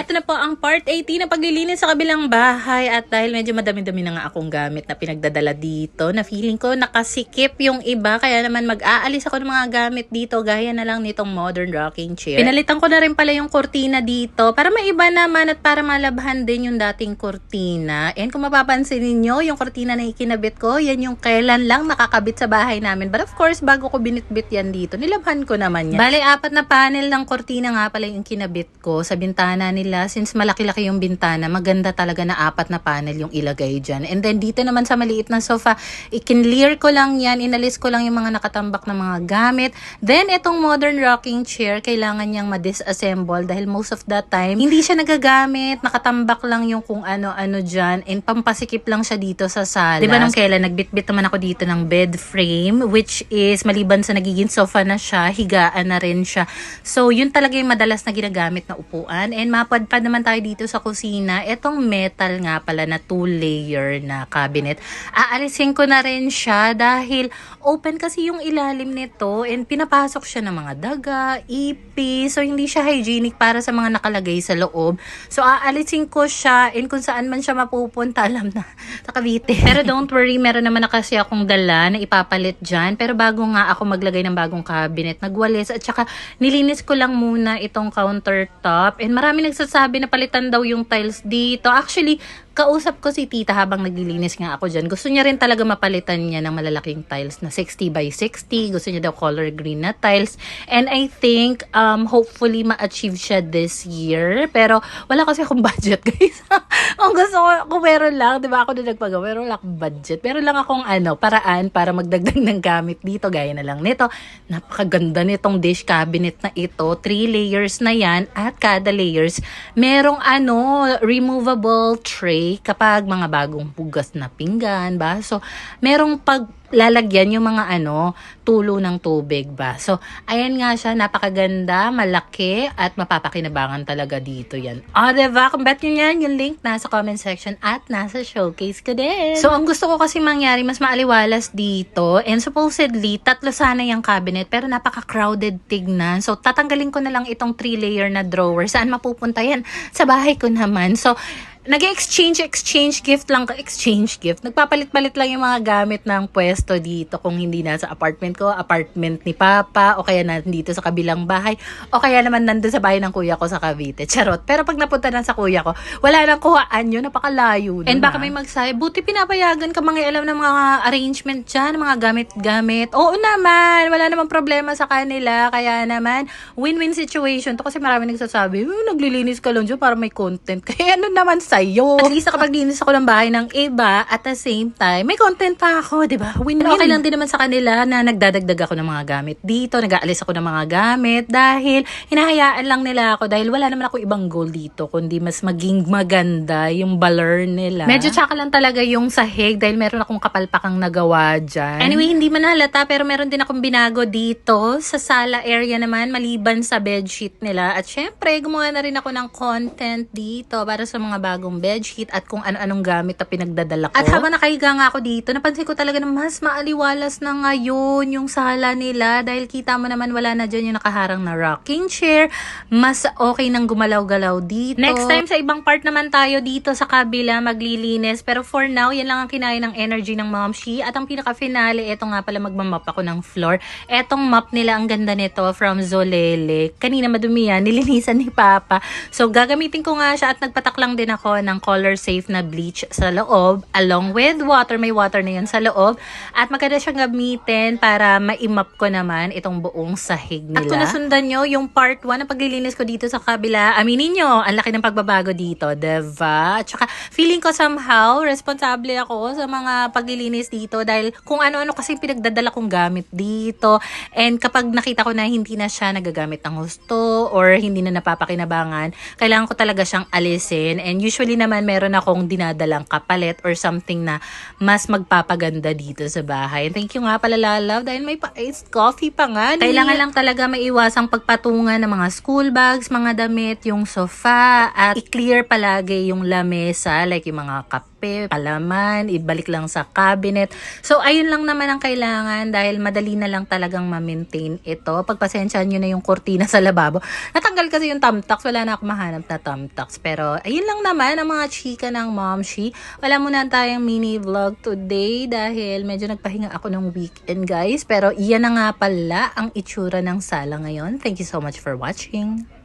Eto na po ang part 18 na paglilinis sa kabilang bahay at dahil medyo madami-dami na nga akong gamit na pinagdadala dito na feeling ko nakasikip yung iba kaya naman mag-aalis ako ng mga gamit dito gaya na lang nitong modern rocking chair. Pinalitan ko na rin pala yung kortina dito para maiba naman at para malabhan din yung dating kortina. And kung mapapansin ninyo, yung kortina na ikinabit ko, yan yung kailan lang nakakabit sa bahay namin. But of course, bago ko binitbit yan dito, nilabhan ko naman yan. Bale, 4 na panel ng kortina nga pala yung kinabit ko sa bintana nila. Since malaki-laki yung bintana, maganda talaga na 4 na panel yung ilagay dyan. And then dito naman sa maliit na sofa, i-clear ko lang yan, inalis ko lang yung mga nakatambak na mga gamit. Then itong modern rocking chair, kailangan niyang ma-disassemble dahil most of the time, hindi siya nagagamit, nakatambak lang yung kung ano-ano dyan, and pampasikip lang siya dito sa sala. Diba nung kailan, nagbitbit naman ako dito ng bed frame, which is maliban sa nagiging sofa na siya, higaan na rin siya. So yun talaga yung madalas na ginagamit na upuan. And mapadpad naman tayo dito sa kusina. Etong metal nga pala na 2-layer na cabinet. Aalisin ko na rin siya dahil open kasi yung ilalim nito and pinapasok siya ng mga daga, ipis. So hindi siya hygienic para sa mga nakalagay sa loob. So aalisin ko siya and kung saan man siya mapupunta, alam na, sa Cavite. Pero don't worry, meron naman na kasi akong dala na ipapalit dyan. Pero bago nga ako maglagay ng bagong cabinet, nagwalis at saka nilinis ko lang muna itong countertop. And marami nagsasabi na palitan daw yung tiles dito. Actually, kausap ko si tita habang naglilinis nga ako dyan. Gusto niya rin talaga mapalitan niya ng malalaking tiles na 60 by 60. Gusto niya daw color green na tiles. And I think, hopefully, ma-achieve siya this year. Pero, wala kasi akong budget, guys. Ang gusto ko, kung meron lang, di ba ako na nagpagawa, pero wala akong budget. Meron lang akong paraan para magdagdag ng gamit dito. Gaya na lang nito. Napakaganda nitong dish cabinet na ito. 3 layers na yan. At kada layers, merong removable tray kapag mga bagong hugas na pinggan, baso, merong paglalagyan yung mga tulo ng tubig ba. So, ayan nga siya, napakaganda, malaki, at mapapakinabangan talaga dito yan. Diba? Kung bet nyo yan, yung link nasa comment section at nasa showcase ko din. So, ang gusto ko kasi mangyari, mas maaliwalas dito, and supposedly, 3 sana yung cabinet, pero napaka-crowded tignan. So, tatanggalin ko na lang itong 3-layer na drawer. Saan mapupunta yan? Sa bahay ko naman. So, nag-exchange gift lang. Nagpapalit-palit lang yung mga gamit ng pwesto dito. Kung hindi nasa apartment ko, apartment ni Papa, o kaya nandito sa kabilang bahay, o kaya naman nandun sa bahay ng kuya ko sa Cavite. Charot. Pero pag napunta na sa kuya ko, wala nang kuhaan yun, napakalayo. And baka may magsabi, buti pinapayagan ka mga alam ng mga arrangement dyan, mga gamit-gamit. Oo naman, wala namang problema sa kanila. Kaya naman, win-win situation to kasi marami nagsasabi, naglilinis ka lang dyan para may content. Kaya naman sa'yo. At least nakapaglinis ako ng bahay ng iba at the same time, may content pa ako, di ba? Win-win. Okay lang din naman sa kanila na nagdadagdag ako ng mga gamit dito, nag-aalis ako ng mga gamit dahil hinahayaan lang nila ako dahil wala naman ako ibang goal dito kundi mas maging maganda yung baler nila. Medyo tsaka lang talaga yung sahig dahil meron akong kapalpakang nagawa dyan. Anyway, hindi man halata pero meron din akong binago dito sa sala area naman maliban sa bedsheet nila. At syempre, gumawa na rin ako ng content dito para sa mga bagong bedsheet at kung ano-anong gamit na pinagdadala ko. At habang nakahiga nga ako dito, napansin ko talaga na mas maaliwalas na ngayon yung sala nila dahil kita mo naman wala na dyan yung nakaharang na rocking chair. Mas okay nang gumalaw-galaw dito. Next time sa ibang part naman tayo dito sa kabila maglilinis. Pero for now, yan lang ang kinaya ng energy ng Momshi. At ang pinaka-finale, eto nga pala magmamap ako ng floor. Etong map nila, ang ganda nito from Zolele. Kanina madumi yan, nilinisan ni Papa. So gagamitin ko nga siya at nagpatak lang din ako ng color safe na bleach sa loob along with water. May water na yan sa loob at maganda siyang gamitin para ma-imap ko naman itong buong sahig nila. At kung nasundan nyo yung part 1 na paglilinis ko dito sa kabila, aminin nyo, ang laki ng pagbabago dito, diba? At saka feeling ko somehow responsable ako sa mga paglilinis dito dahil kung ano-ano kasi pinagdadala kong gamit dito, and kapag nakita ko na hindi na siya nagagamit ng husto or hindi na napapakinabangan, kailangan ko talaga siyang alisin. And usually naman meron akong dinadalang kapalit or something na mas magpapaganda dito sa bahay. And thank you nga pala Lalav dahil may pa-iced coffee pa nga. Kailangan lang talaga maiwasang pagpatungan ng mga school bags, mga damit, yung sofa, at i-clear palagi yung lamesa like yung mga kape, palaman, ibalik lang sa cabinet. So, ayun lang naman ang kailangan dahil madali na lang talagang ma-maintain ito. Pagpasensyahan nyo na yung kurtina sa lababo. Natanggal kasi yung thumbtacks. Wala na ako mahanap na thumbtacks. Pero, ayun lang naman ang mga chika ng Momshi. Wala muna tayong mini vlog today dahil medyo nagpahinga ako ng weekend, guys. Pero, iyan na nga pala ang itsura ng sala ngayon. Thank you so much for watching.